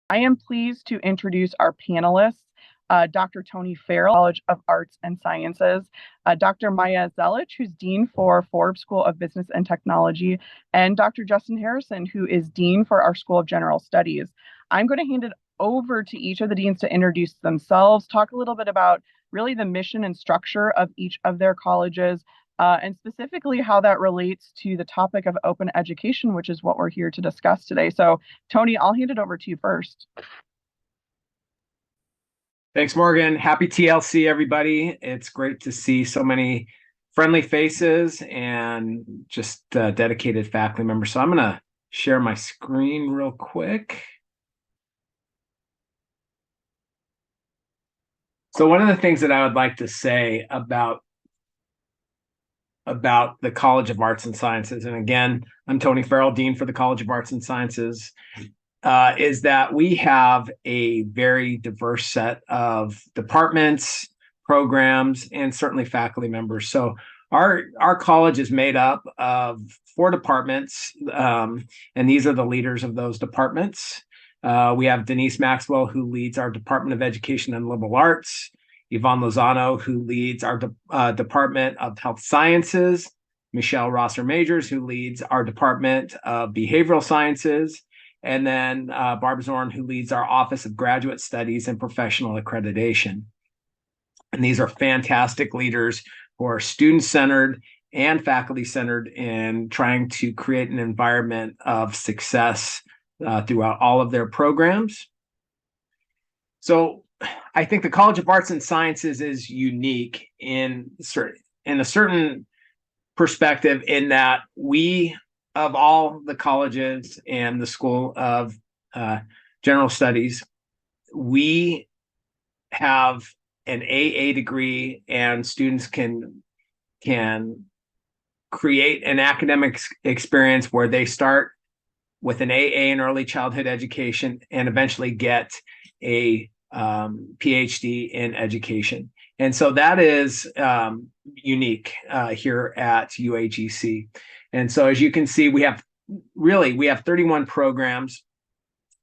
I am pleased to introduce our panelists, Dr. Tony Farrell, College of Arts and Sciences, Dr. Maja Zelihic, who's Dean for Forbes School of Business and Technology, and Dr. Justin Harrison, who is Dean for our School of General Studies. I'm going to hand it over to each of the deans to introduce themselves, talk a little bit about really the mission and structure of each of their colleges, and specifically how that relates to the topic of open education, which is what we're here to discuss today. So, Tony, I'll hand it over to you first. Thanks, Morgan. Happy TLC, everybody. It's great to see so many friendly faces and just dedicated faculty members. So I'm going to share my screen real quick. So one of the things that I would like to say about the College of Arts and Sciences, and again, I'm Tony Farrell, Dean for the College of Arts and Sciences, is that we have a very diverse set of departments, programs, and certainly faculty members. So our college is made up of 4 departments, and these are the leaders of those departments. We have Denise Maxwell, who leads our Department of Education and Liberal Arts, Yvonne Lozano, who leads our Department of Health Sciences, Michelle Rosser-Majors, who leads our Department of Behavioral Sciences, and then Barb Zorn, who leads our Office of Graduate Studies and Professional Accreditation. And these are fantastic leaders who are student-centered and faculty-centered in trying to create an environment of success throughout all of their programs. So I think the College of Arts and Sciences is unique in a certain perspective, in that we, of all the colleges and the School of General Studies, we have an AA degree, and students can create an academic experience where they start with an AA in early childhood education and eventually get a PhD in education. And so that is unique here at UAGC. And so as you can see, we have 31 programs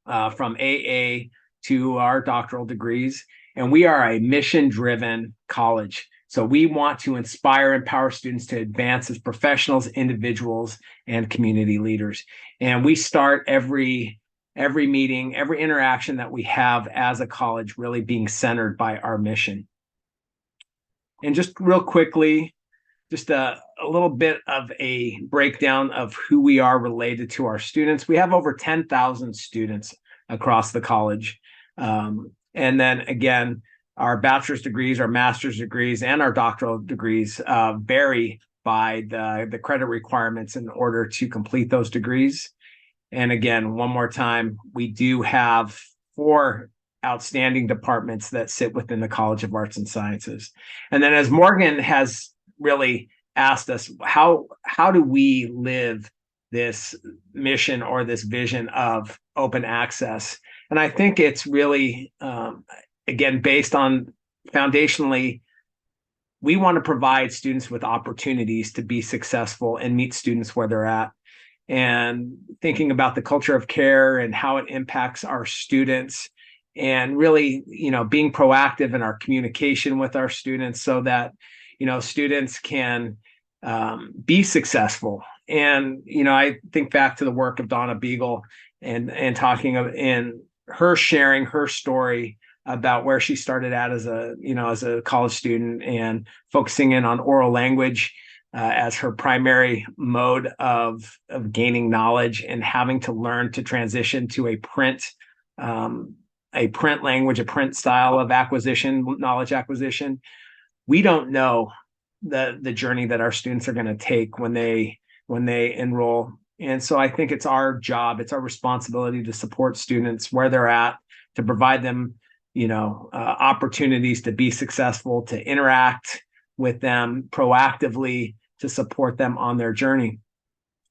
from AA to our doctoral degrees, and we are a mission-driven college. So we want to inspire and empower students to advance as professionals, individuals, and community leaders. And we start every meeting, every interaction that we have as a college really being centered by our mission. And just real quickly, just a little bit of a breakdown of who we are related to our students. We have over 10,000 students across the college. And then again, our bachelor's degrees, our master's degrees, and our doctoral degrees vary by the credit requirements in order to complete those degrees. And again, one more time, we do have 4 outstanding departments that sit within the College of Arts and Sciences. And then as Morgan has really asked us, how do we live this mission or this vision of open access? And I think it's really, again, based on foundationally, we want to provide students with opportunities to be successful and meet students where they're at. And thinking about the culture of care and how it impacts our students, and really, being proactive in our communication with our students so that, students can be successful. And, I think back to the work of Donna Beagle and talking of, and her sharing her story about where she started out as a college student and focusing in on oral language as her primary mode of gaining knowledge, and having to learn to transition to a print language, a print style of knowledge acquisition. We don't know the journey that our students are going to take when they enroll. And so I think it's our job, it's our responsibility to support students where they're at, to provide them, opportunities to be successful, to interact with them proactively, to support them on their journey.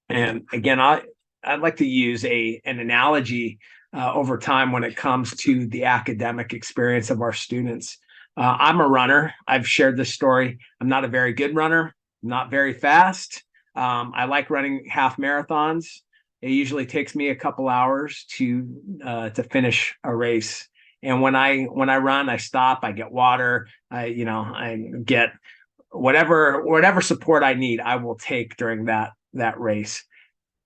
And again, I'd like to use an analogy over time when it comes to the academic experience of our students. I'm a runner. I've shared this story. I'm not a very good runner, not very fast. I like running half marathons, It usually takes me a couple hours to finish a race. And when I run, I stop, I get water, I get whatever support I need, I will take during that race.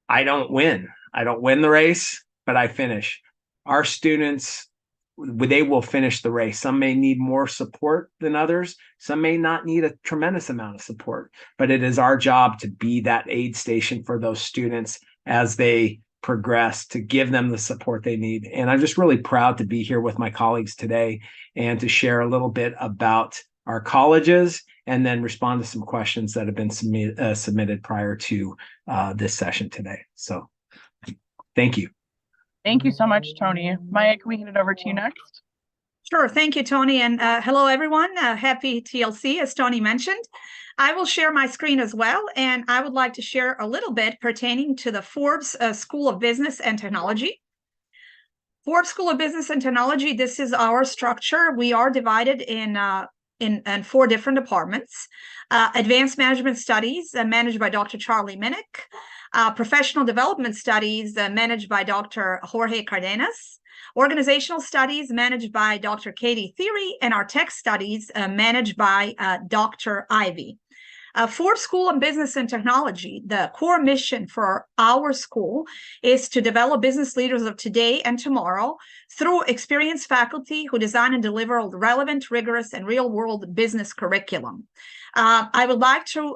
I don't win. I don't win the race, but I finish. Our students, they will finish the race. Some may need more support than others. Some may not need a tremendous amount of support, but it is our job to be that aid station for those students as they progress, to give them the support they need. And I'm just really proud to be here with my colleagues today and to share a little bit about our colleges and then respond to some questions that have been submitted prior to this session today. So thank you. Thank you so much, Tony. Maya, can we hand it over to you next? Sure. Thank you, Tony. And hello, everyone. Happy TLC, as Tony mentioned. I will share my screen as well, and I would like to share a little bit pertaining to the Forbes School of Business and Technology. Forbes School of Business and Technology, this is our structure. We are divided in 4 different departments. Advanced Management Studies, managed by Dr. Charlie Minnick. Professional Development Studies, managed by Dr. Jorge Cardenas. Organizational Studies, managed by Dr. Katie Theory, and our Tech Studies, managed by Dr. Ivy. Forbes School of Business and Technology, the core mission for our school is to develop business leaders of today and tomorrow through experienced faculty who design and deliver relevant, rigorous, and real-world business curriculum. I would like to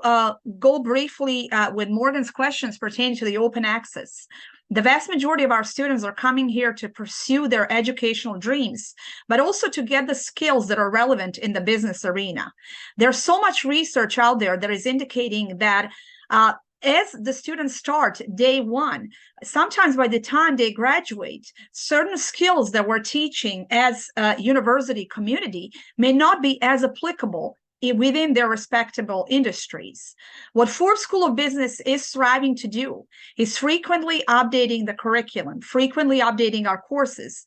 go briefly with Morgan's questions pertaining to the open access. The vast majority of our students are coming here to pursue their educational dreams, but also to get the skills that are relevant in the business arena. There's so much research out there that is indicating that as the students start day one, sometimes by the time they graduate, certain skills that we're teaching as a university community may not be as applicable within their respectable industries. What Forbes School of Business is striving to do is frequently updating the curriculum, frequently updating our courses,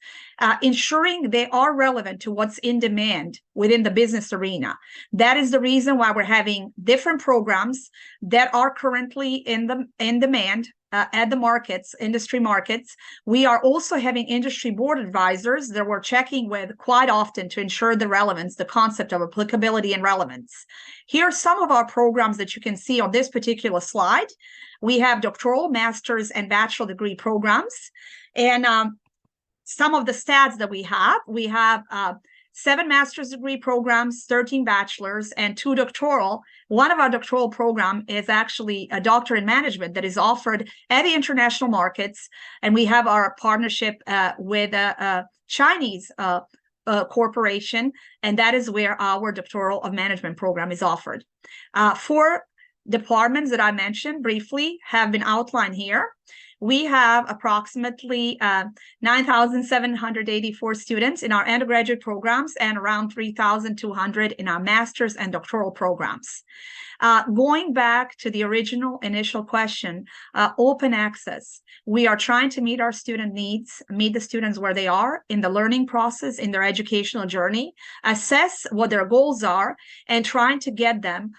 ensuring they are relevant to what's in demand within the business arena. That is the reason why we're having different programs that are currently in demand at the markets, industry markets. We are also having industry board advisors that we're checking with quite often to ensure the relevance, the concept of applicability and relevance. Here are some of our programs that you can see on this particular slide. We have doctoral, master's, and bachelor degree programs. And some of the stats that we have 7 master's degree programs, 13 bachelors, and 2 doctoral. One of our doctoral program is actually a doctor in management that is offered at the international markets. And we have our partnership with a Chinese corporation, and that is where our doctoral of management program is offered. 4 departments that I mentioned briefly have been outlined here. We have approximately 9,784 students in our undergraduate programs and around 3,200 in our master's and doctoral programs. Going back to the original initial question, open access. We are trying to meet our student needs, meet the students where they are in the learning process, in their educational journey, assess what their goals are, and trying to get them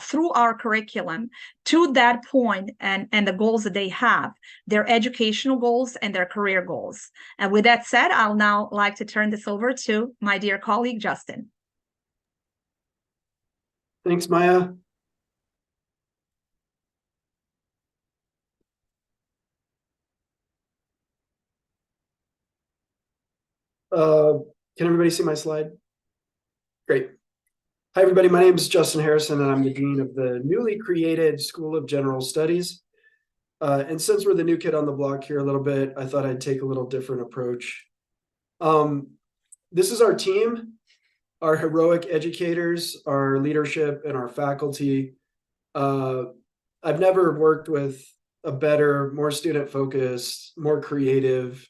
through our curriculum to that point and the goals that they have, their educational goals and their career goals. And with that said, I'll now like to turn this over to my dear colleague, Justin. Thanks, Maya. Can everybody see my slide? Great. Hi, everybody. My name is Justin Harrison, and I'm the dean of the newly created School of General Studies. And since we're the new kid on the block here a little bit, I thought I'd take a little different approach. This is our team, our heroic educators, our leadership, and our faculty. I've never worked with a better, more student-focused, more creative,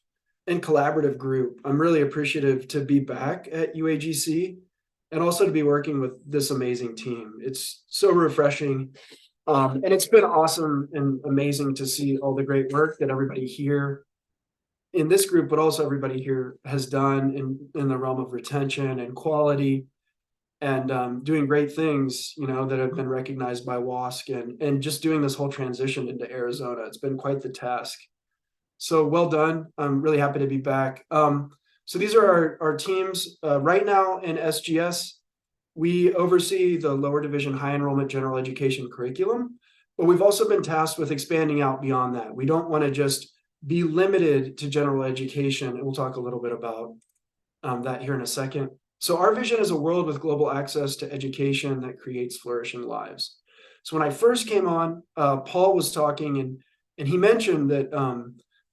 and collaborative group. I'm really appreciative to be back at UAGC and also to be working with this amazing team. It's so refreshing. And it's been awesome and amazing to see all the great work that everybody here in this group, but also everybody here has done in the realm of retention and quality and doing great things, you know, that have been recognized by WASC and just doing this whole transition into Arizona. It's been quite the task. So well done. I'm really happy to be back. So these are our teams. Right now in SGS, we oversee the lower division high enrollment general education curriculum, but we've also been tasked with expanding out beyond that. We don't want to just be limited to general education, and we'll talk a little bit about that here in a second. So our vision is a world with global access to education that creates flourishing lives. So when I first came on, Paul was talking, and he mentioned that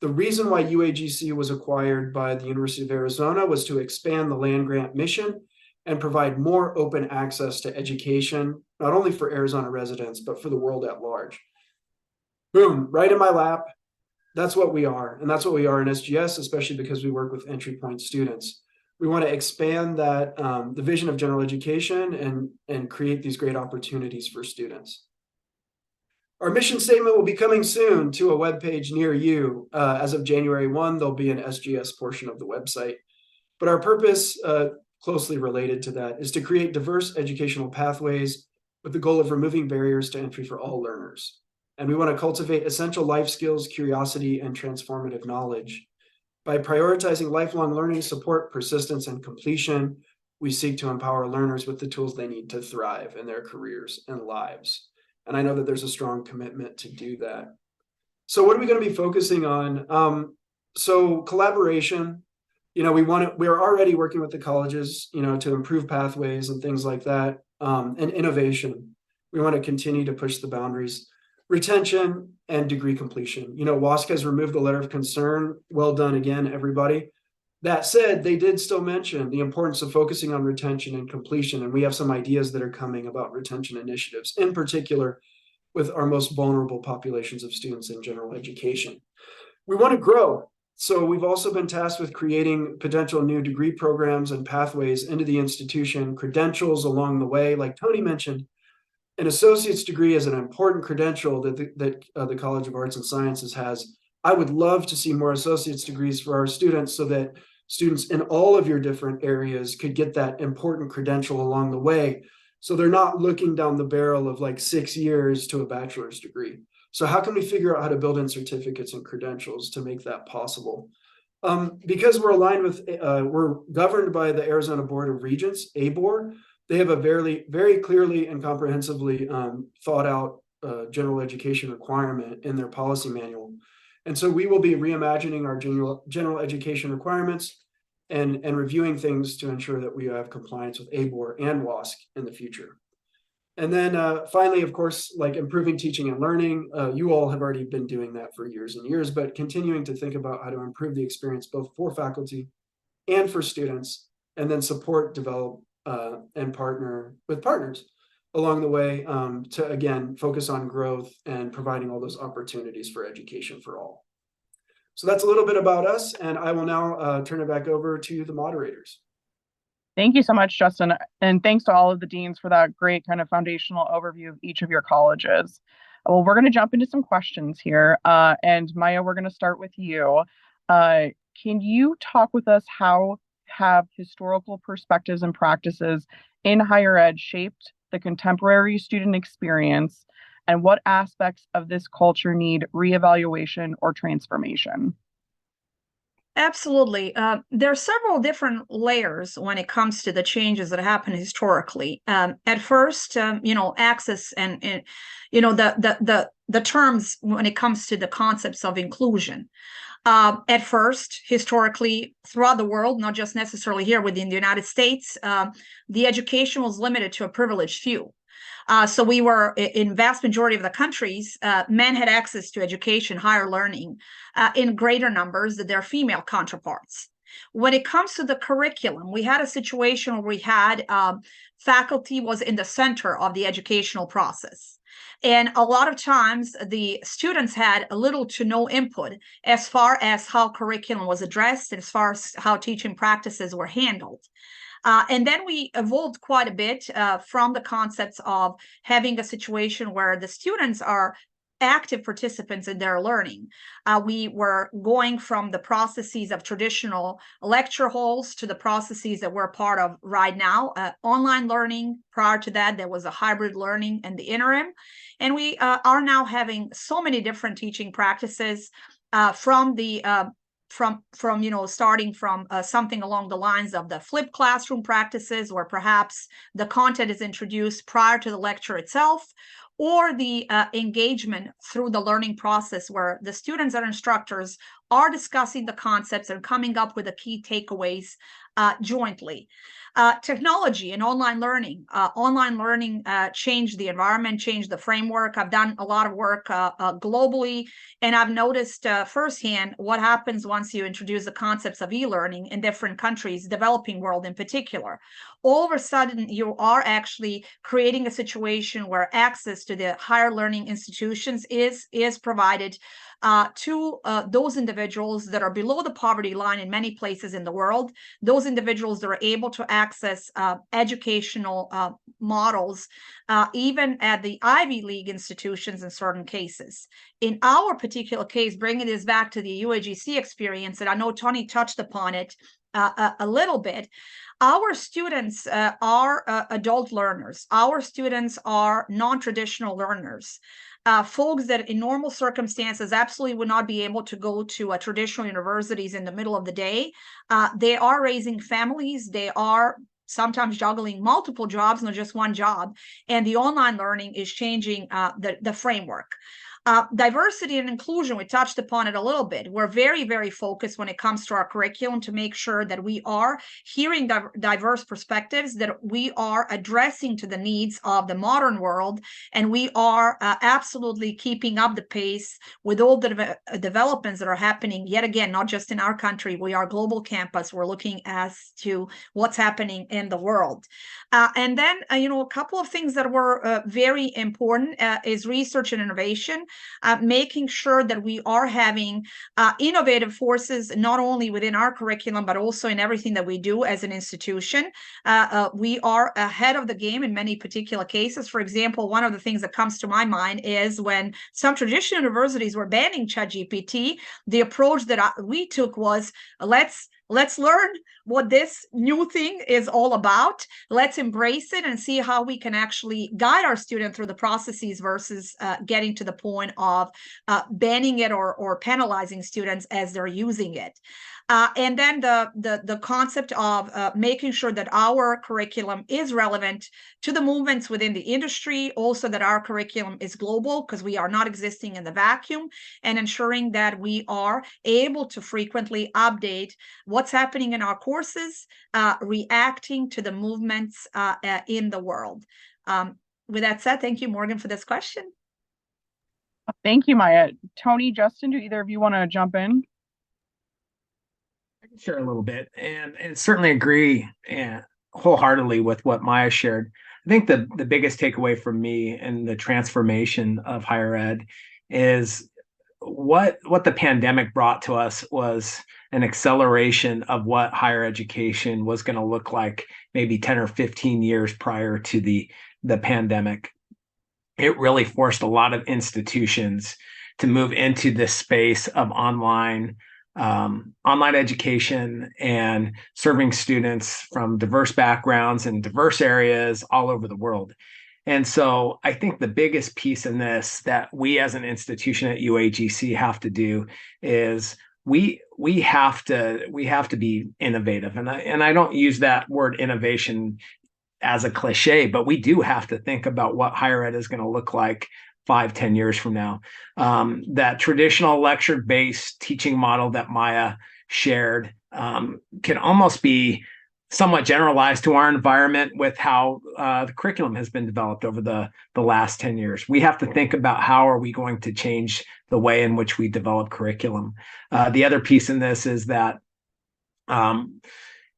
the reason why UAGC was acquired by the University of Arizona was to expand the land grant mission and provide more open access to education, not only for Arizona residents, but for the world at large. Boom, right in my lap. That's what we are. And that's what we are in SGS, especially because we work with entry point students. We want to expand that, the vision of general education and create these great opportunities for students. Our mission statement will be coming soon to a webpage near you. As of January 1, there'll be an SGS portion of the website. But our purpose, closely related to that, is to create diverse educational pathways with the goal of removing barriers to entry for all learners. And we want to cultivate essential life skills, curiosity, and transformative knowledge. By prioritizing lifelong learning, support, persistence, and completion, we seek to empower learners with the tools they need to thrive in their careers and lives. And I know that there's a strong commitment to do that. So what are we going to be focusing on? So collaboration, we're already working with the colleges, to improve pathways and things like that. And innovation, we want to continue to push the boundaries. Retention and degree completion. WASC has removed the letter of concern. Well done again, everybody. That said, they did still mention the importance of focusing on retention and completion. And we have some ideas that are coming about retention initiatives, in particular with our most vulnerable populations of students in general education. We want to grow. So we've also been tasked with creating potential new degree programs and pathways into the institution, credentials along the way, like Tony mentioned. An associate's degree is an important credential that the College of Arts and Sciences has. I would love to see more associate's degrees for our students so that students in all of your different areas could get that important credential along the way. So they're not looking down the barrel of like 6 years to a bachelor's degree. So how can we figure out how to build in certificates and credentials to make that possible? Because we're aligned with, we're governed by the Arizona Board of Regents, ABOR. They have a very, very clearly and comprehensively thought out general education requirement in their policy manual. And so we will be reimagining our general education requirements and reviewing things to ensure that we have compliance with ABOR and WASC in the future. And then finally, of course, like improving teaching and learning. You all have already been doing that for years and years, but continuing to think about how to improve the experience both for faculty and for students, and then support, develop, and partner with partners along the way to, again, focus on growth and providing all those opportunities for education for all. So that's a little bit about us, and I will now turn it back over to the moderators. Thank you so much, Justin. And thanks to all of the deans for that great kind of foundational overview of each of your colleges. Well, we're going to jump into some questions here. And Maja, we're going to start with you. Can you talk with us how have historical perspectives and practices in higher ed shaped the contemporary student experience, and what aspects of this culture need reevaluation or transformation? Absolutely. There are several different layers when it comes to the changes that happen historically. At first, access and the terms when it comes to the concepts of inclusion. At first, historically, throughout the world, not just necessarily here within the United States, the education was limited to a privileged few. So we were, in vast majority of the countries, men had access to education, higher learning, in greater numbers than their female counterparts. When it comes to the curriculum, we had a situation where we had faculty was in the center of the educational process. And a lot of times the students had little to no input as far as how curriculum was addressed and as far as how teaching practices were handled. And then we evolved quite a bit from the concepts of having a situation where the students are active participants in their learning. We were going from the processes of traditional lecture halls to the processes that we're part of right now, online learning. Prior to that, there was a hybrid learning in the interim. And we are now having so many different teaching practices starting from something along the lines of the flipped classroom practices, where perhaps the content is introduced prior to the lecture itself, or the engagement through the learning process, where the students and instructors are discussing the concepts and coming up with the key takeaways jointly. Technology and online learning. Changed the environment, changed the framework. I've done a lot of work globally, and I've noticed firsthand what happens once you introduce the concepts of e-learning in different countries, developing world in particular. All of a sudden, you are actually creating a situation where access to the higher learning institutions is provided to those individuals that are below the poverty line in many places in the world, those individuals that are able to access educational models, even at the Ivy League institutions in certain cases. In our particular case, bringing this back to the UAGC experience, and I know Tony touched upon it a little bit, our students are adult learners. Our students are non-traditional learners. Folks that in normal circumstances absolutely would not be able to go to traditional universities in the middle of the day. They are raising families. They are sometimes juggling multiple jobs, not just one job. And the online learning is changing the framework. Diversity and inclusion, we touched upon it a little bit. We're very, very focused when it comes to our curriculum to make sure that we are hearing diverse perspectives, that we are addressing to the needs of the modern world, and we are absolutely keeping up the pace with all the developments that are happening, yet again, not just in our country. We are a global campus. We're looking as to what's happening in the world. And then, a couple of things that were very important is research and innovation. Making sure that we are having innovative forces, not only within our curriculum, but also in everything that we do as an institution. We are ahead of the game in many particular cases. For example, one of the things that comes to my mind is when some traditional universities were banning ChatGPT, the approach that we took was, let's learn what this new thing is all about. Let's embrace it and see how we can actually guide our student through the processes versus getting to the point of banning it or penalizing students as they're using it. And then the concept of making sure that our curriculum is relevant to the movements within the industry, also that our curriculum is global because we are not existing in the vacuum, and ensuring that we are able to frequently update what's happening in our courses, reacting to the movements in the world. With that said, thank you, Morgan, for this question. Thank you, Maja. Tony, Justin, do either of you want to jump in? I can share a little bit, and certainly agree wholeheartedly with what Maja shared. I think the biggest takeaway from me and the transformation of higher ed is what the pandemic brought to us was an acceleration of what higher education was going to look like maybe 10 or 15 years prior to the pandemic. It really forced a lot of institutions to move into this space of online education and serving students from diverse backgrounds and diverse areas all over the world. And so I think the biggest piece in this that we as an institution at UAGC have to do is we have to be innovative. And I don't use that word innovation as a cliche, but we do have to think about what higher ed is going to look like 5-10 years from now. That traditional lecture-based teaching model that Maja shared can almost be somewhat generalized to our environment with how the curriculum has been developed over the last 10 years. We have to think about how are we going to change the way in which we develop curriculum. The other piece in this is that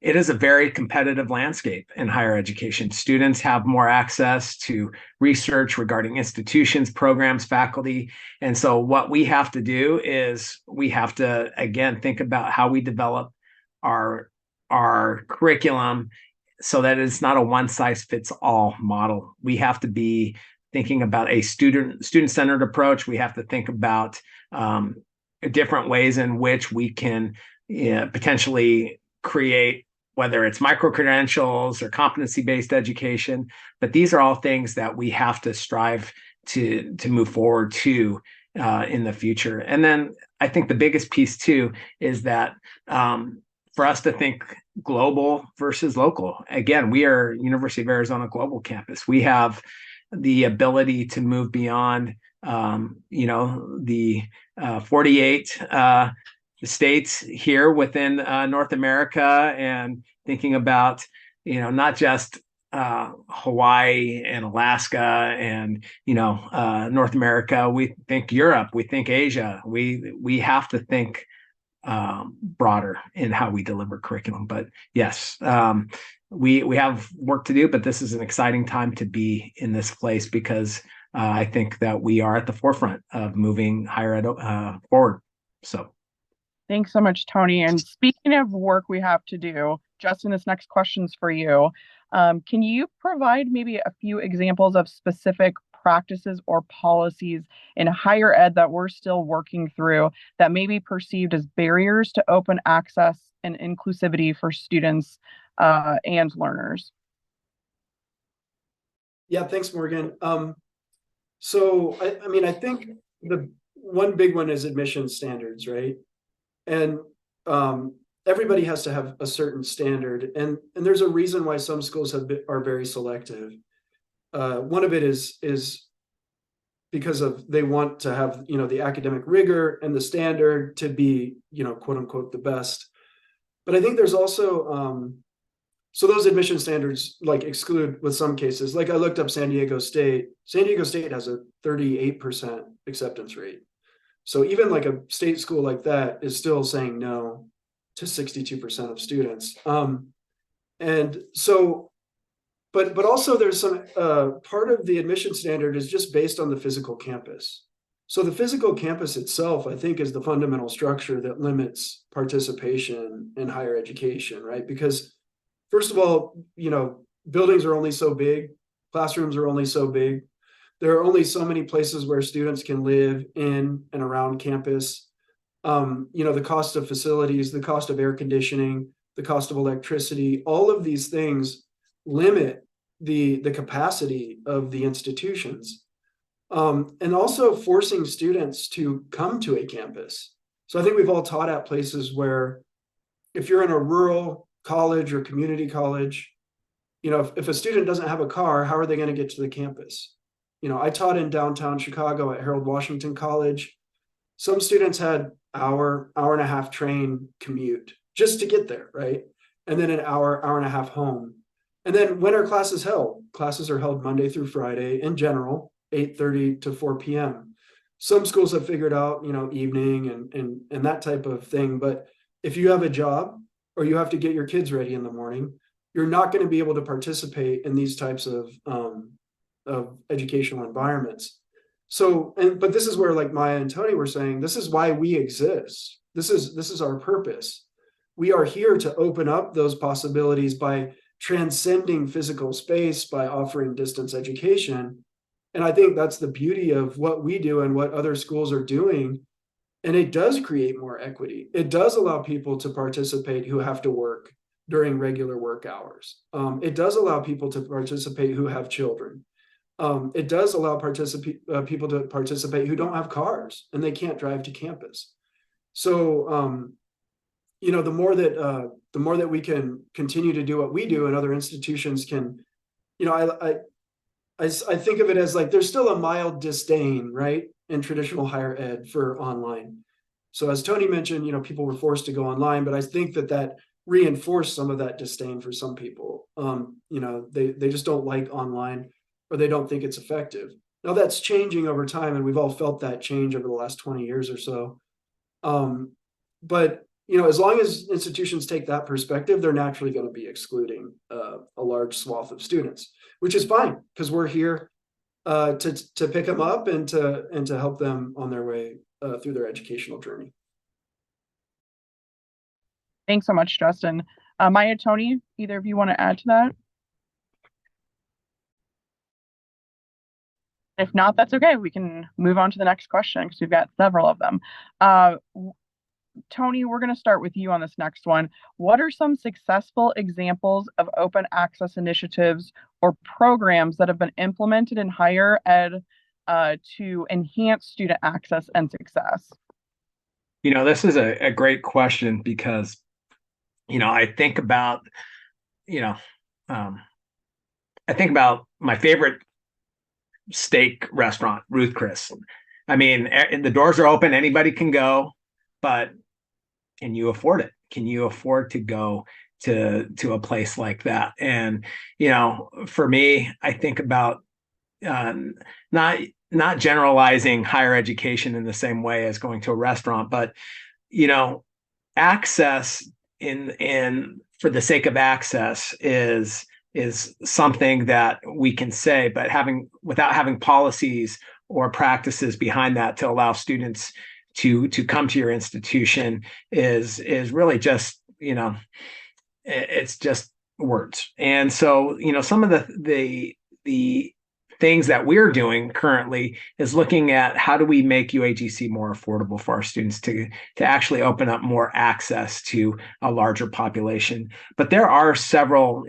it is a very competitive landscape in higher education. Students have more access to research regarding institutions, programs, faculty. And so what we have to do is we have to, again, think about how we develop our curriculum so that it's not a one-size-fits-all model. We have to be thinking about a student-centered approach. We have to think about different ways in which we can potentially create, whether it's micro-credentials or competency-based education, but these are all things that we have to strive to move forward to in the future. And then I think the biggest piece too is that for us to think global versus local. Again, we are University of Arizona Global Campus. We have the ability to move beyond, the 48 states here within North America, and thinking about, not just Hawaii and Alaska and North America. We think Europe, we think Asia. We have to think broader in how we deliver curriculum. But yes, we have work to do, but this is an exciting time to be in this place, because I think that we are at the forefront of moving higher ed forward. So thanks so much, Tony. And speaking of work we have to do, Justin, this next question's for you. Can you provide maybe a few examples of specific practices or policies in higher ed that we're still working through that may be perceived as barriers to open access and inclusivity for students and learners? Yeah, thanks, Morgan. So I think the one big one is admission standards, right? And everybody has to have a certain standard, and there's a reason why some schools are very selective. One of it is because they want to have the academic rigor and the standard to be quote unquote the best. But I think there's also so those admission standards like exclude with some cases. Like I looked up San Diego State. San Diego State has a 38% acceptance rate. So even like a state school like that is still saying no to 62% of students. And so, but also there's some part of the admission standard is just based on the physical campus. So the physical campus itself, I think, is the fundamental structure that limits participation in higher education, right? Because first of all, buildings are only so big, classrooms are only so big. There are only so many places where students can live in and around campus. The cost of facilities, the cost of air conditioning, the cost of electricity, all of these things limit the capacity of the institutions. And also forcing students to come to a campus. So I think we've all taught at places where if you're in a rural college or community college, if a student doesn't have a car, how are they going to get to the campus? I taught in downtown Chicago at Harold Washington College. Some students had hour and a half train commute just to get there, right? And then an hour and a half home. And then when are classes held? Classes are held Monday through Friday in general, 8:30 to 4 p.m. Some schools have figured out, evening and that type of thing. But if you have a job or you have to get your kids ready in the morning, you're not going to be able to participate in these types of educational environments. So, but this is where like Maja and Tony were saying, this is why we exist. This is our purpose. We are here to open up those possibilities by transcending physical space, by offering distance education. And I think that's the beauty of what we do and what other schools are doing. And it does create more equity. It does allow people to participate who have to work during regular work hours. It does allow people to participate who have children. It does allow people to participate who don't have cars and they can't drive to campus. So, the more that we can continue to do what we do, and other institutions can, I think of it as like there's still a mild disdain, right, in traditional higher ed for online. So as Tony mentioned, people were forced to go online, but I think that reinforced some of that disdain for some people. They just don't like online, or they don't think it's effective. Now that's changing over time, and we've all felt that change over the last 20 years or so. But as long as institutions take that perspective, they're naturally going to be excluding a large swath of students, which is fine because we're here to pick them up and to help them on their way through their educational journey. Thanks so much, Justin. Maja, Tony, either of you want to add to that? If not, that's okay. We can move on to the next question because we've got several of them. Tony, we're going to start with you on this next one. What are some successful examples of open access initiatives or programs that have been implemented in higher ed to enhance student access and success? This is a great question because, I think about, you know, um, I think about my favorite steak restaurant, Ruth Chris. I mean, the doors are open, anybody can go, but can you afford it? Can you afford to go to a place like that? And for me, I think about um, not not generalizing higher education in the same way as going to a restaurant, but you know, access in for the sake of access is something that we can say, but without having policies or practices behind that to allow students to come to your institution is really just it's just words. And so some of the things that we're doing currently is looking at how do we make UAGC more affordable for our students to actually open up more access to a larger population. But there are several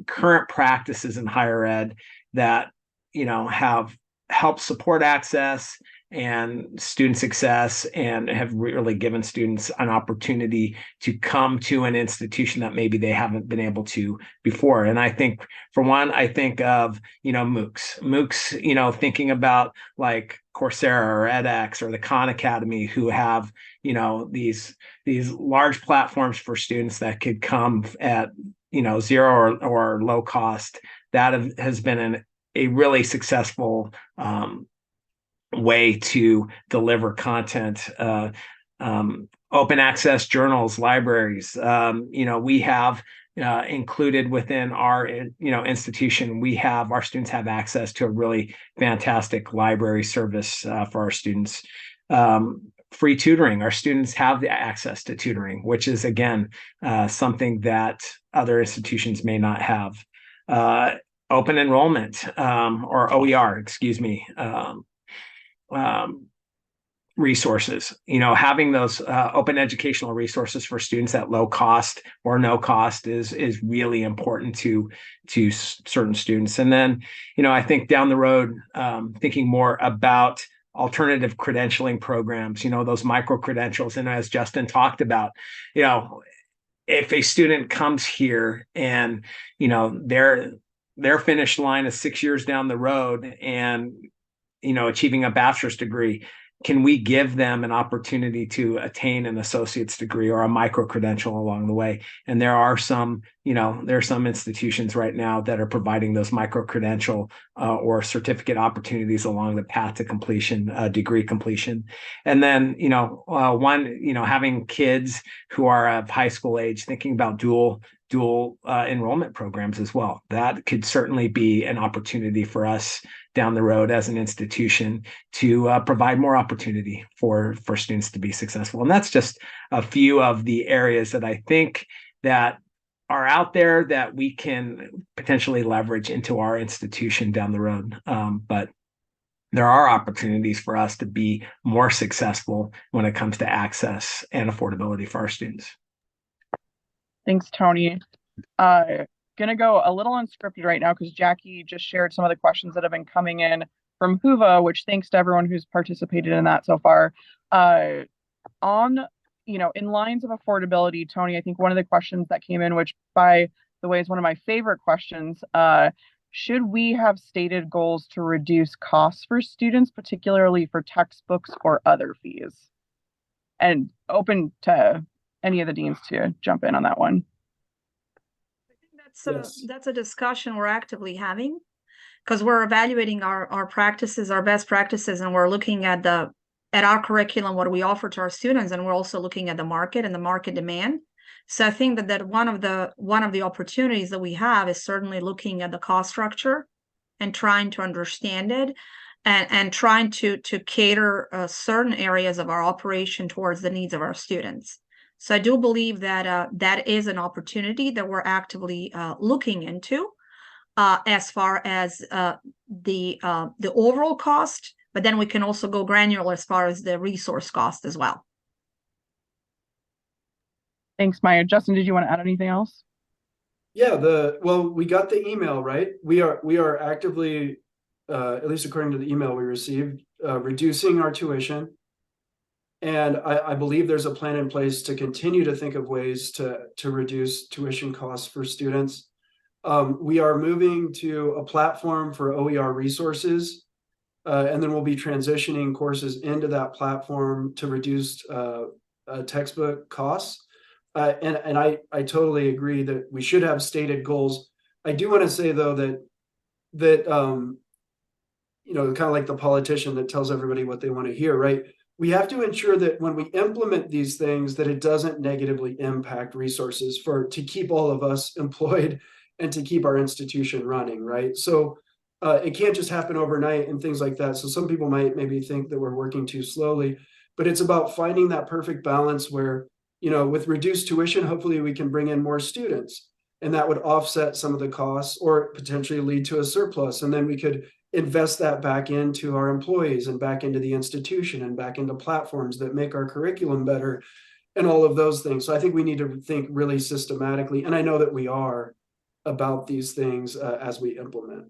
current practices in higher ed that have helped support access and student success and have really given students an opportunity to come to an institution that maybe they haven't been able to before. And I think, for one, I think of MOOCs, thinking about like Coursera or edX or the Khan Academy, who have these large platforms for students that could come at zero or low cost. That has been a really successful way to deliver content. Open access journals, libraries. We have included within our institution, our students have access to a really fantastic library service for our students. Free tutoring. Our students have the access to tutoring, which is again something that other institutions may not have. Open enrollment, or OER, excuse me. Resources, having those open educational resources for students at low cost or no cost is really important to certain students. And then I think down the road, thinking more about alternative credentialing programs, those micro credentials. And as Justin talked about, if a student comes here and their finish line is 6 years down the road and achieving a bachelor's degree, can we give them an opportunity to attain an associate's degree or a micro credential along the way? And there are some institutions right now that are providing those micro credential or certificate opportunities along the path to completion, degree completion. And then, having kids who are of high school age, thinking about dual enrollment programs as well. That could certainly be an opportunity for us down the road as an institution to provide more opportunity for students to be successful. And that's just a few of the areas that I think that are out there that we can potentially leverage into our institution down the road. But there are opportunities for us to be more successful when it comes to access and affordability for our students. Thanks, Tony. Gonna go a little unscripted right now because Jackie just shared some of the questions that have been coming in from Huva, which thanks to everyone who's participated in that so far. In lines of affordability, Tony, I think one of the questions that came in, which by the way is one of my favorite questions, should we have stated goals to reduce costs for students, particularly for textbooks or other fees? And open to any of the deans to jump in on that one. That's a discussion we're actively having because we're evaluating our practices, our best practices, and we're looking at our curriculum, what we offer to our students, and we're also looking at the market and the market demand. So I think that one of the opportunities that we have is certainly looking at the cost structure and trying to understand it and trying to cater certain areas of our operation towards the needs of our students. So I do believe that that is an opportunity that we're actively looking into as far as the overall cost, but then we can also go granular as far as the resource cost as well. Thanks, Maja. Justin, did you want to add anything else? Yeah, we got the email, right? We are actively, at least according to the email we received, reducing our tuition. And I believe there's a plan in place to continue to think of ways to reduce tuition costs for students. We are moving to a platform for OER resources, and then we'll be transitioning courses into that platform to reduce textbook costs. And I totally agree that we should have stated goals. I do want to say though that you know, kind of like the politician that tells everybody what they want to hear, right? We have to ensure that when we implement these things, that it doesn't negatively impact resources to keep all of us employed and to keep our institution running, right? So it can't just happen overnight and things like that. So some people might maybe think that we're working too slowly, but it's about finding that perfect balance where, you know, with reduced tuition, hopefully we can bring in more students, and that would offset some of the costs or potentially lead to a surplus. And then we could invest that back into our employees and back into the institution and back into platforms that make our curriculum better and all of those things. So I think we need to think really systematically, and I know that we are, about these things as we implement.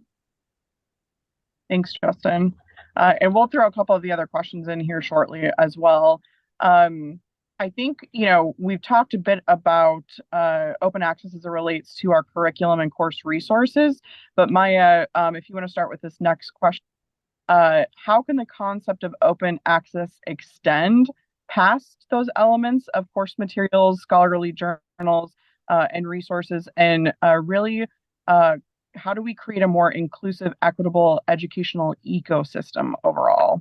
Thanks, Justin. And we'll throw a couple of the other questions in here shortly as well. I think, you know, we've talked a bit about open access as it relates to our curriculum and course resources, but Maja, if you want to start with this next question, how can the concept of open access extend past those elements of course materials, scholarly journals, and resources, and really how do we create a more inclusive, equitable educational ecosystem overall?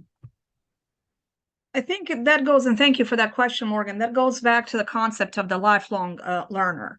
I think that goes, and thank you for that question, Morgan. That goes back to the concept of the lifelong learner.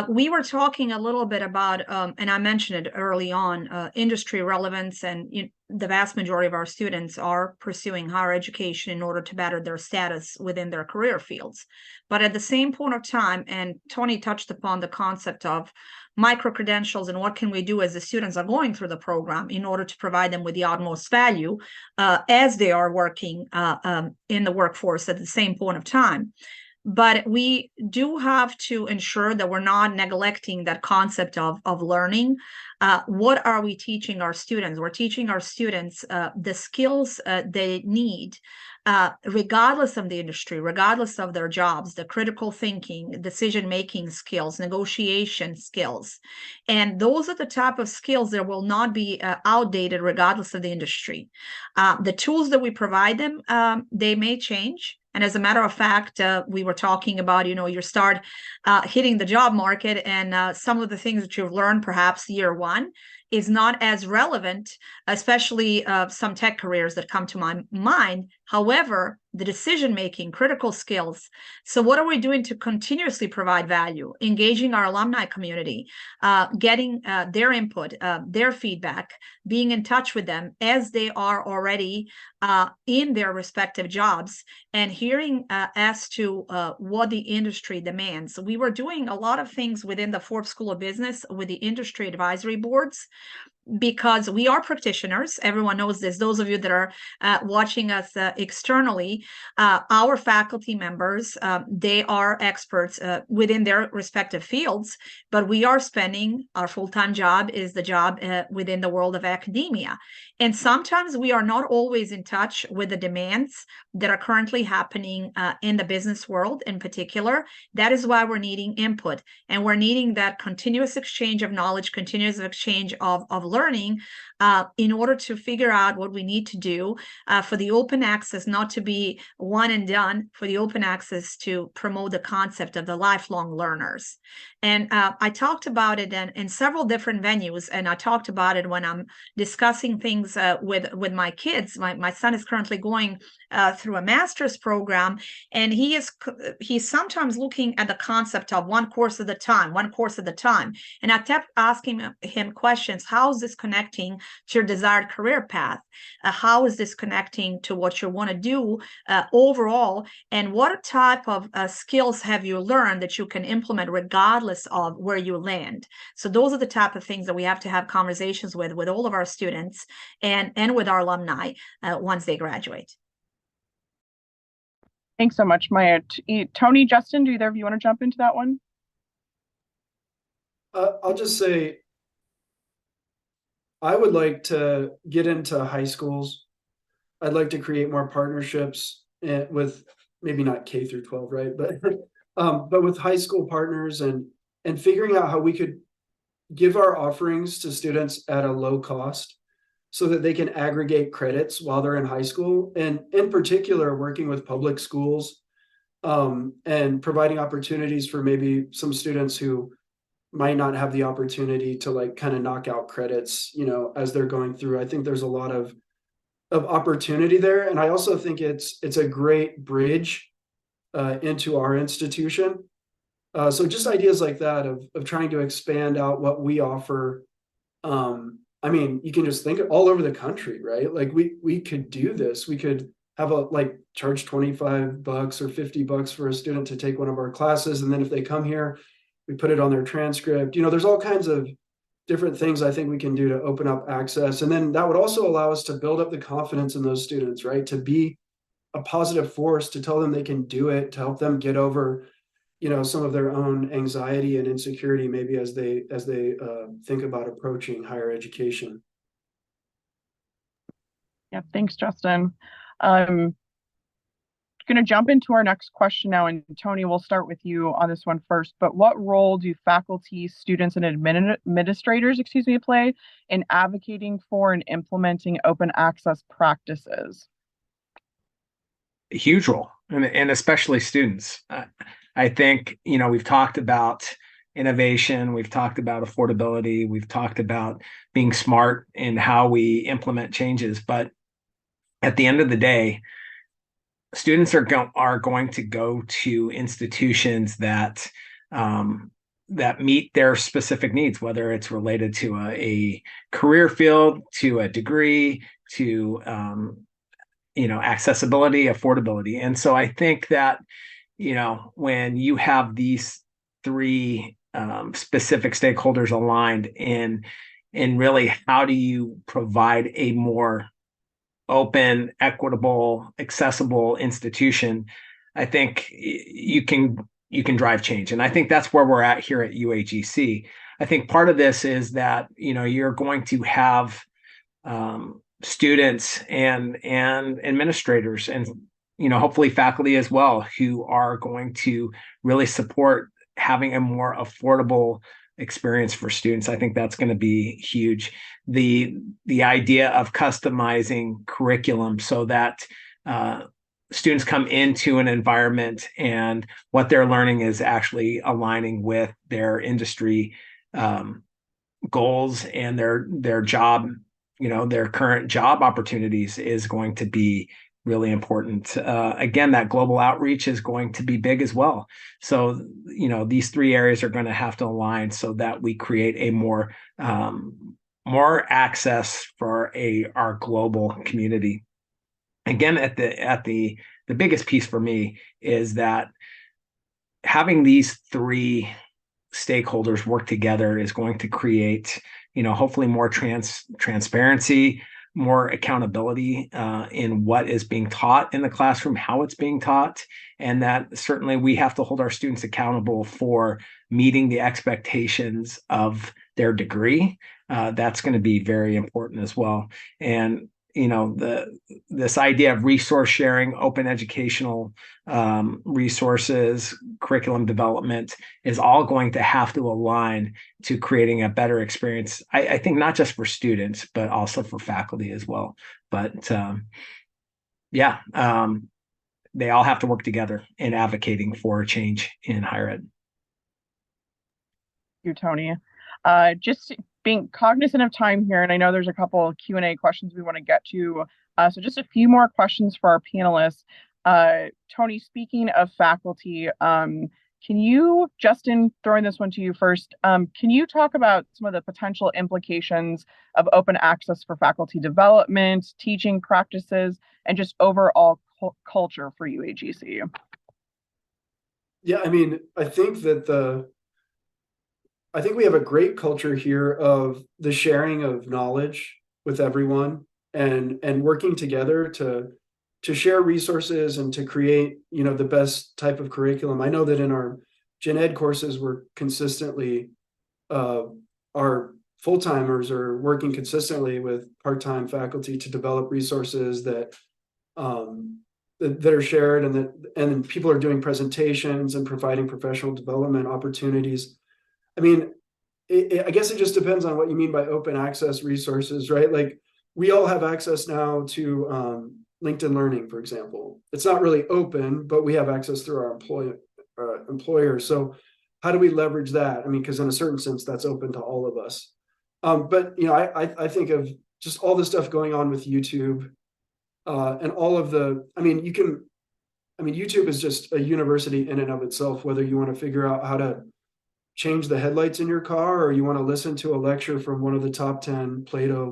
We were talking a little bit about, and I mentioned it early on, industry relevance, and the vast majority of our students are pursuing higher education in order to better their status within their career fields. But at the same point of time, and Tony touched upon the concept of micro-credentials and what can we do as the students are going through the program in order to provide them with the utmost value as they are working in the workforce at the same point of time. But we do have to ensure that we're not neglecting that concept of learning. What are we teaching our students? We're teaching our students the skills they need, regardless of the industry, regardless of their jobs, the critical thinking, decision-making skills, negotiation skills. And those are the type of skills that will not be outdated regardless of the industry. The tools that we provide them, they may change. And as a matter of fact, we were talking about, you start hitting the job market, and some of the things that you've learned perhaps year one is not as relevant, especially some tech careers that come to my mind. However, the decision-making, critical skills. So what are we doing to continuously provide value? Engaging our alumni community, getting their input, their feedback, being in touch with them as they are already in their respective jobs, and hearing as to what the industry demands. We were doing a lot of things within the Forbes School of Business with the industry advisory boards, because we are practitioners. Everyone knows this. Those of you that are watching us externally, our faculty members, they are experts within their respective fields, but we are spending, our full-time job is the job within the world of academia. And sometimes we are not always in touch with the demands that are currently happening in the business world in particular. That is why we're needing input, and we're needing that continuous exchange of knowledge, continuous exchange of learning in order to figure out what we need to do for the open access not to be one and done, for the open access to promote the concept of the lifelong learners. And I talked about it in several different venues, and I talked about it when I'm discussing things with my kids. My son is currently going through a master's program, and he's sometimes looking at the concept of one course at a time. And I kept asking him questions. How is this connecting to your desired career path? How is this connecting to what you want to do overall? And what type of skills have you learned that you can implement regardless of where you land? So those are the type of things that we have to have conversations with all of our students and with our alumni once they graduate. Thanks so much, Maja. Tony, Justin, do either of you want to jump into that one? I'll just say, I would like to get into high schools. I'd like to create more partnerships with maybe not K through 12, right? But with high school partners and figuring out how we could give our offerings to students at a low cost so that they can aggregate credits while they're in high school. And in particular, working with public schools and providing opportunities for maybe some students who might not have the opportunity to like kind of knock out credits, as they're going through. I think there's a lot of opportunity there. And I also think it's a great bridge into our institution. So just ideas like that of trying to expand out what we offer. I mean, you can just think all over the country, right? Like we could do this. We could have charge $25 or $50 for a student to take one of our classes. And then if they come here, we put it on their transcript. There's all kinds of different things I think we can do to open up access. And then that would also allow us to build up the confidence in those students, right? To be a positive force, to tell them they can do it, to help them get over, some of their own anxiety and insecurity, maybe as they think about approaching higher education. Yeah, thanks, Justin. Going to jump into our next question now, and Tony, we'll start with you on this one first. But what role do faculty, students, and administrators, play in advocating for and implementing open access practices? A huge role, and especially students. I think, we've talked about innovation, we've talked about affordability, we've talked about being smart in how we implement changes. But at the end of the day, students are going to go to institutions that meet their specific needs, whether it's related to a career field, to a degree, to accessibility, affordability. And so I think that when you have these three specific stakeholders aligned in really how do you provide a more open, equitable, accessible institution, I think you can drive change. And I think that's where we're at here at UAGC. I think part of this is that you're going to have students and administrators and hopefully faculty as well, who are going to really support having a more affordable experience for students. I think that's going to be huge. The idea of customizing curriculum so that students come into an environment and what they're learning is actually aligning with their industry goals and their job, their current job opportunities is going to be really important. Again, that global outreach is going to be big as well. So, these three areas are going to have to align so that we create a more access for our global community. Again, at the biggest piece for me is that having these three stakeholders work together is going to create, hopefully more transparency, more accountability in what is being taught in the classroom, how it's being taught, and that certainly we have to hold our students accountable for meeting the expectations of their degree. That's going to be very important as well. And this idea of resource sharing, open educational resources, curriculum development is all going to have to align to creating a better experience. I think not just for students, but also for faculty as well. But they all have to work together in advocating for a change in higher ed. Thank you, Tony. Just being cognizant of time here, and I know there's a couple of Q&A questions we want to get to. So just a few more questions for our panelists. Tony, speaking of faculty, can you, Justin, throwing this one to you first, can you talk about some of the potential implications of open access for faculty development, teaching practices, and just overall culture for UAGC? Yeah, I mean, I think we have a great culture here of the sharing of knowledge with everyone and working together to share resources and to create, the best type of curriculum. I know that in our gen ed courses, we're consistently, our full-timers are working consistently with part-time faculty to develop resources that that are shared, and people are doing presentations and providing professional development opportunities. I mean, I guess it just depends on what you mean by open access resources, right? Like we all have access now to LinkedIn Learning, for example. It's not really open, but we have access through our employer. So how do we leverage that? I mean, because in a certain sense, that's open to all of us. But I think of just all the stuff going on with YouTube, and all of the. I mean, YouTube is just a university in and of itself. Whether you want to figure out how to change the headlights in your car, or you want to listen to a lecture from one of the top 10 Plato,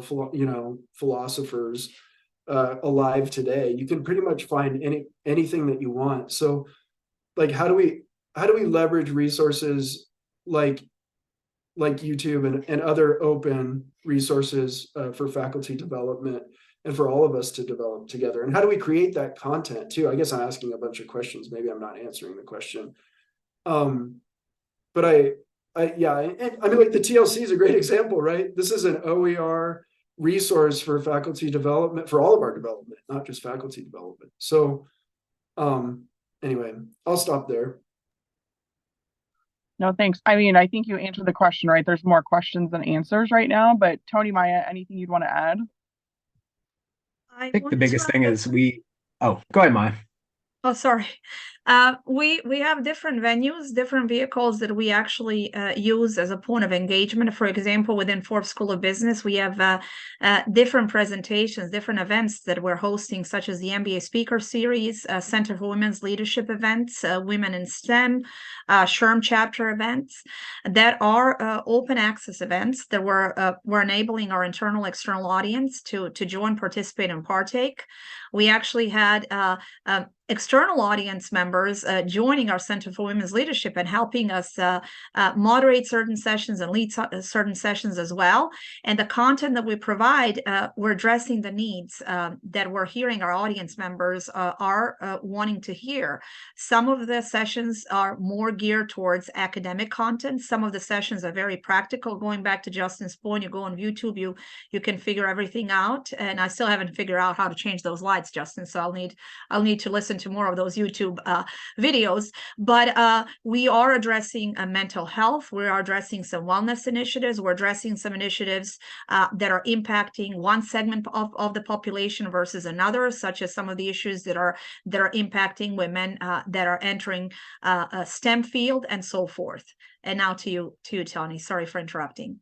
philosophers alive today, you can pretty much find anything that you want. So, like, how do we leverage resources like YouTube and other open resources for faculty development and for all of us to develop together? And how do we create that content too? I guess I'm asking a bunch of questions. Maybe I'm not answering the question. But I mean, like the TLC is a great example, right? This is an OER resource for faculty development, for all of our development, not just faculty development. So, anyway, I'll stop there. No, thanks. I mean, I think you answered the question, right? There's more questions than answers right now, but Tony, Maja, anything you'd want to add? I think the biggest thing is go ahead, Maya. Oh, sorry. We have different venues, different vehicles that we actually use as a point of engagement. For example, within Forbes School of Business, we have different presentations, different events that we're hosting, such as the MBA Speaker Series, Center for Women's Leadership events, Women in STEM, SHRM chapter events that are open access events that we're enabling our internal, external audience to join, participate, and partake. We actually had external audience members joining our Center for Women's Leadership and helping us moderate certain sessions and lead certain sessions as well. And the content that we provide, we're addressing the needs that we're hearing our audience members are wanting to hear. Some of the sessions are more geared towards academic content. Some of the sessions are very practical. Going back to Justin's point, you go on YouTube, you can figure everything out. And I still haven't figured out how to change those lights, Justin. So I'll need to listen to more of those YouTube videos. But we are addressing mental health. We are addressing some wellness initiatives. We're addressing some initiatives that are impacting one segment of the population versus another, such as some of the issues that are impacting women that are entering a STEM field and so forth. And now to you, Tony. Sorry for interrupting.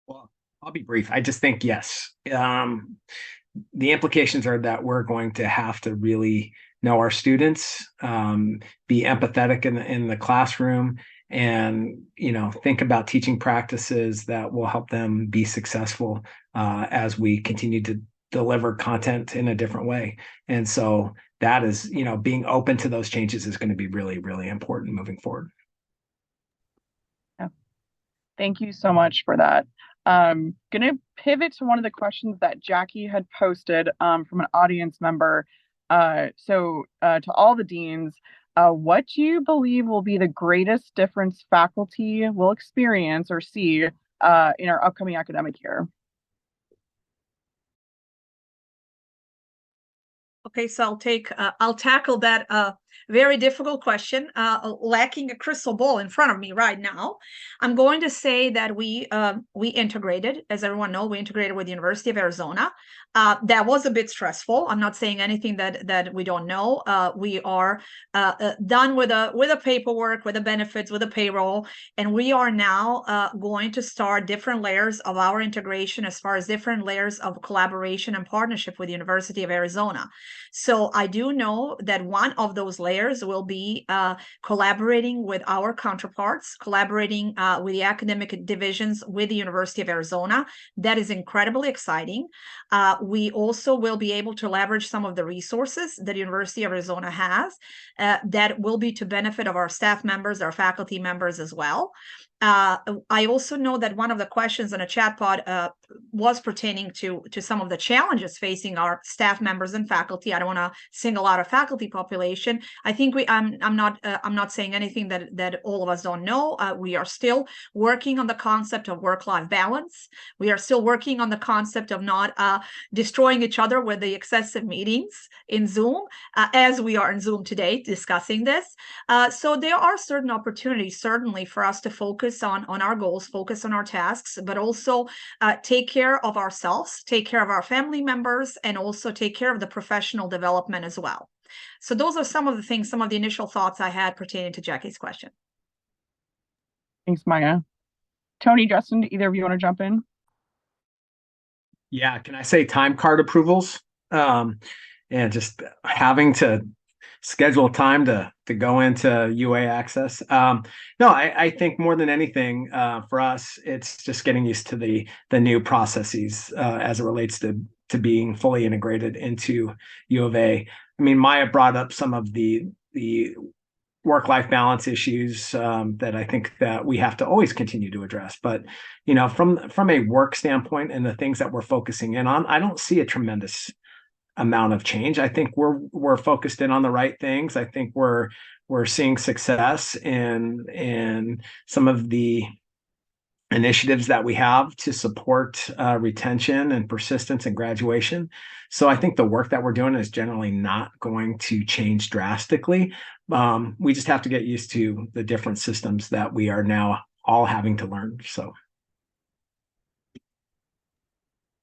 Well, I'll be brief. I just think, yes, the implications are that we're going to have to really know our students, be empathetic in the classroom, and think about teaching practices that will help them be successful as we continue to deliver content in a different way. And so that is, being open to those changes is going to be really, really important moving forward. Yeah. Thank you so much for that. Going to pivot to one of the questions that Jackie had posted from an audience member. So to all the deans, what do you believe will be the greatest difference faculty will experience or see in our upcoming academic year? Okay, so I'll tackle that very difficult question, lacking a crystal ball in front of me right now. I'm going to say that we integrated, as everyone knows, we integrated with the University of Arizona. That was a bit stressful. I'm not saying anything that we don't know. We are done with the paperwork, with the benefits, with the payroll, and we are now going to start different layers of our integration as far as different layers of collaboration and partnership with the University of Arizona. So I do know that one of those layers will be collaborating with our counterparts, collaborating with the academic divisions with the University of Arizona. That is incredibly exciting. We also will be able to leverage some of the resources that the University of Arizona has that will be to benefit of our staff members, our faculty members as well. I also know that one of the questions in a chat pod was pertaining to some of the challenges facing our staff members and faculty. I don't want to single out a faculty population. I think I'm not saying anything that all of us don't know. We are still working on the concept of work-life balance. We are still working on the concept of not destroying each other with the excessive meetings in Zoom, as we are in Zoom today discussing this. So there are certain opportunities, certainly, for us to focus on our goals, focus on our tasks, but also take care of ourselves, take care of our family members, and also take care of the professional development as well. So those are some of the things, some of the initial thoughts I had pertaining to Jackie's question. Thanks, Maja. Tony, Justin, do either of you want to jump in? Yeah, can I say time card approvals? And just having to schedule time to go into UA access. No, I think more than anything for us, it's just getting used to the new processes as it relates to being fully integrated into U of A. I mean, Maja brought up some of the work-life balance issues that I think that we have to always continue to address. But from a work standpoint and the things that we're focusing in on, I don't see a tremendous amount of change. I think we're focused in on the right things. I think we're seeing success in some of the initiatives that we have to support retention and persistence and graduation. So I think the work that we're doing is generally not going to change drastically. We just have to get used to the different systems that we are now all having to learn. So,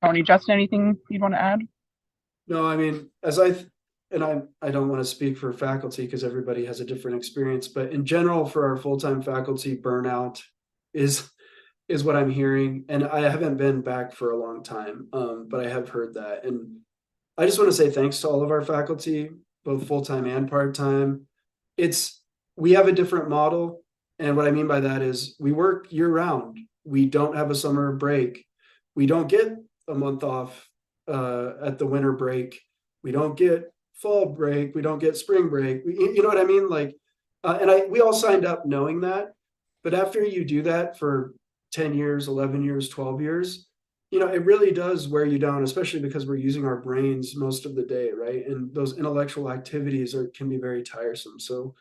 Tony, Justin, anything you'd want to add? No, I mean, I don't want to speak for faculty because everybody has a different experience, but in general, for our full-time faculty, burnout is what I'm hearing. And I haven't been back for a long time, but I have heard that. And I just want to say thanks to all of our faculty, both full-time and part-time. We have a different model. And what I mean by that is we work year-round. We don't have a summer break. We don't get a month off at the winter break. We don't get fall break. We don't get spring break. You know what I mean? Like, we all signed up knowing that. But after you do that for 10 years, 11 years, 12 years, it really does wear you down, especially because we're using our brains most of the day, right? And those intellectual activities can be very tiresome. So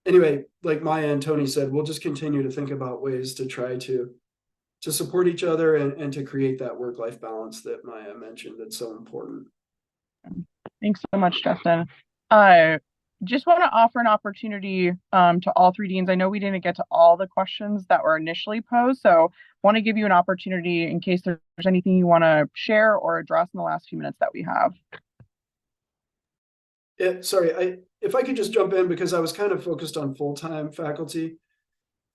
anyway, like Maja and Tony said, we'll just continue to think about ways to try to support each other and to create that work-life balance that Maja mentioned that's so important. Thanks so much, Justin. Just want to offer an opportunity to all three deans. I know we didn't get to all the questions that were initially posed, so want to give you an opportunity in case there's anything you want to share or address in the last few minutes that we have. Yeah, sorry, if I could just jump in because I was kind of focused on full-time faculty.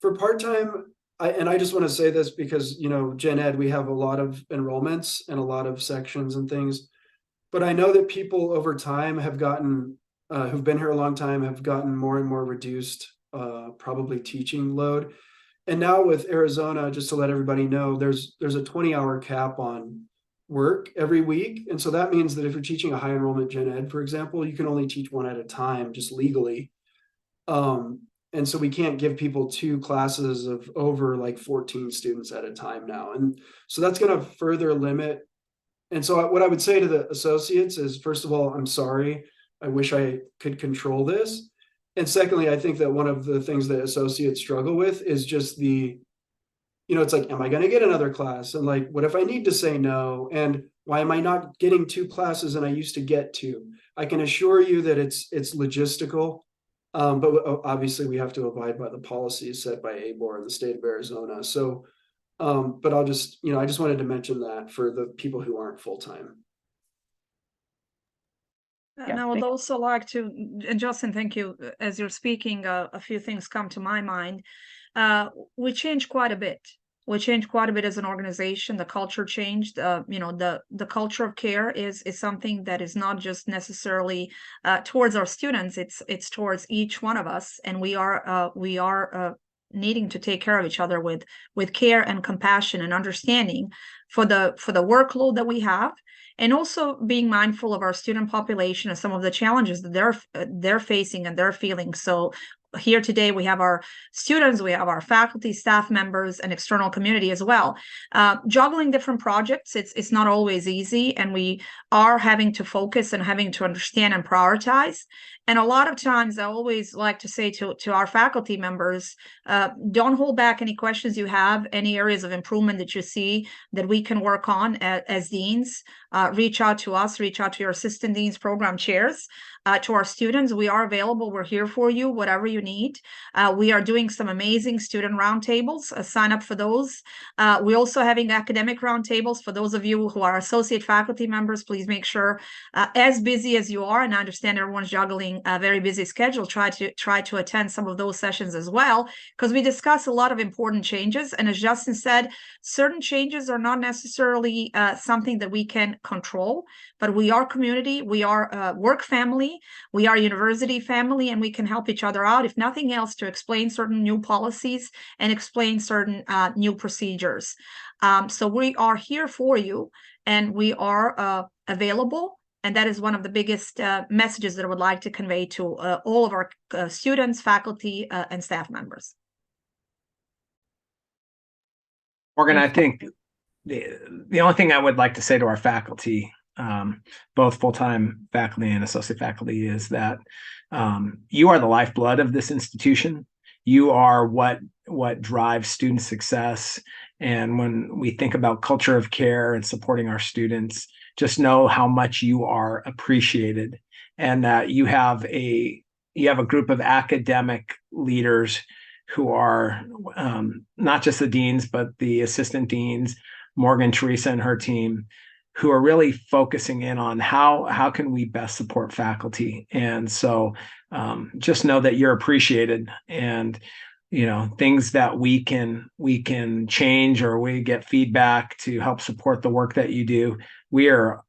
For part-time, I just want to say this because, Gen Ed, we have a lot of enrollments and a lot of sections and things, but I know that people over time have gotten who've been here a long time have gotten more and more reduced, probably teaching load. And now with Arizona, just to let everybody know, there's a 20-hour cap on work every week. And so that means that if you're teaching a high enrollment Gen Ed, for example, you can only teach one at a time, just legally. And so we can't give people 2 classes of over like 14 students at a time now. And so that's going to further limit. And so what I would say to the associates is, first of all, I'm sorry. I wish I could control this. And secondly, I think that one of the things that associates struggle with is just it's like, am I going to get another class? And like, what if I need to say no? And why am I not getting 2 classes and I used to get 2? I can assure you that it's logistical. But obviously we have to abide by the policies set by ABOR in the state of Arizona. So, but I just wanted to mention that for the people who aren't full-time. And I would also like to, and Justin, thank you. As you're speaking, a few things come to my mind. We changed quite a bit. We changed quite a bit as an organization. The culture changed. The culture of care is something that is not just necessarily towards our students. It's towards each one of us, and we are needing to take care of each other with care and compassion and understanding for the workload that we have, and also being mindful of our student population and some of the challenges that they're facing and they're feeling. So here today, we have our students, we have our faculty, staff members, and external community as well. Juggling different projects, it's not always easy, and we are having to focus and having to understand and prioritize. And a lot of times I always like to say to our faculty members, don't hold back any questions you have, any areas of improvement that you see that we can work on as deans. Reach out to us, reach out to your assistant deans, program chairs, to our students. We are available. We're here for you, whatever you need. We are doing some amazing student roundtables. Sign up for those. We're also having academic roundtables. For those of you who are associate faculty members, please make sure, as busy as you are, and I understand everyone's juggling a very busy schedule, try to attend some of those sessions as well, because we discuss a lot of important changes. And as Justin said, certain changes are not necessarily something that we can control, but we are community, we are work family, we are university family, and we can help each other out, if nothing else, to explain certain new policies and explain certain new procedures. So we are here for you, and we are available. And that is one of the biggest messages that I would like to convey to all of our students, faculty, and staff members. Morgan, I think the only thing I would like to say to our faculty, both full-time faculty and associate faculty, is that you are the lifeblood of this institution. You are what drives student success. And when we think about culture of care and supporting our students, just know how much you are appreciated, and that you have a group of academic leaders who are not just the deans, but the assistant deans, Morgan, Teresa, and her team, who are really focusing in on how can we best support faculty. And so just know that you're appreciated, and things that we can change, or we get feedback to help support the work that you do. We are,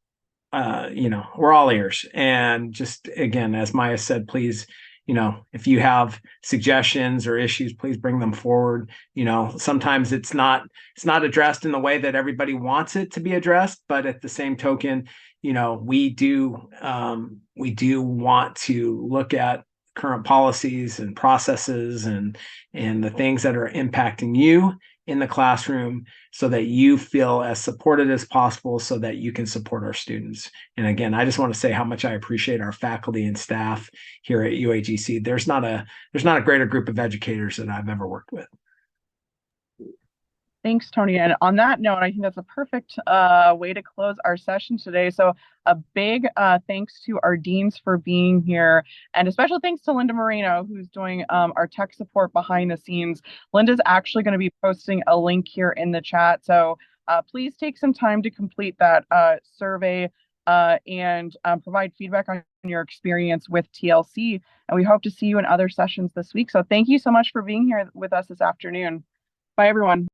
we're all ears. And just, again, as Maja said, please, if you have suggestions or issues, please bring them forward. Sometimes it's not addressed in the way that everybody wants it to be addressed, but at the same token, we do want to look at current policies and processes and the things that are impacting you in the classroom, so that you feel as supported as possible, so that you can support our students. And again, I just want to say how much I appreciate our faculty and staff here at UAGC. There's not a greater group of educators that I've ever worked with. Thanks, Tony. And on that note, I think that's a perfect way to close our session today. So a big thanks to our deans for being here, and a special thanks to Linda Moreno, who's doing our tech support behind the scenes. Linda's actually going to be posting a link here in the chat. So please take some time to complete that survey and provide feedback on your experience with TLC. And we hope to see you in other sessions this week. So thank you so much for being here with us this afternoon. Bye, everyone.